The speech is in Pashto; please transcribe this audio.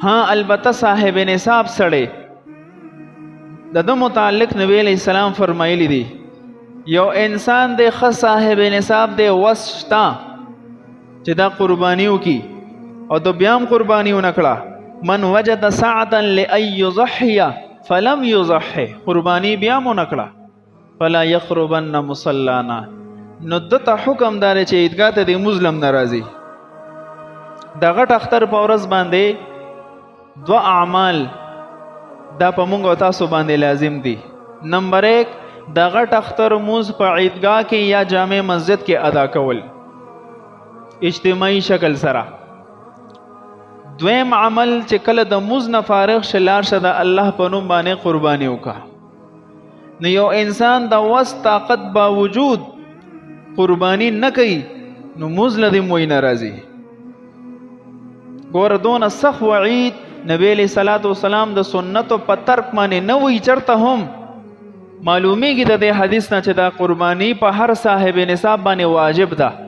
ها البته صاحب نصاب سړی د ده متعلق نبی علیہ السلام فرمایلی دی یو انسان دی ښه صاحب نصاب دی وس شته چې دا قربانیو کی او د بیام قربانیو نکړه من وجد سعدا لأن یضحی فلم یضحی قربانی بیامو نکړه فلا یقربن مصلانا نو دته حکم دار چې عیدګاه ته د مظلم ناراضي د غټ اختر په ورځ باندې دو اعمال دا په موږ او تاسو باندې لازم دي نمبر 1 د غټ اختر موز په عیدګاه کې یا جامع مسجد کې ادا کول اجتماعي شکل سره دویم عمل چې کله د موز نه فارغ شلار شه د الله په نوم باندې قرباني وکړه نو یو انسان د وس طاقت باوجود قربانی نه کوي نو موز لدی موی ناراضي ګوره دونه سخت وعید نبی علیہ الصلوۃ والسلام د سنتو په ترک باندې نه وی چرته هم معلومیږي د دې حدیث نه چې دا قربانی په هر صاحب نصاب باندې واجب ده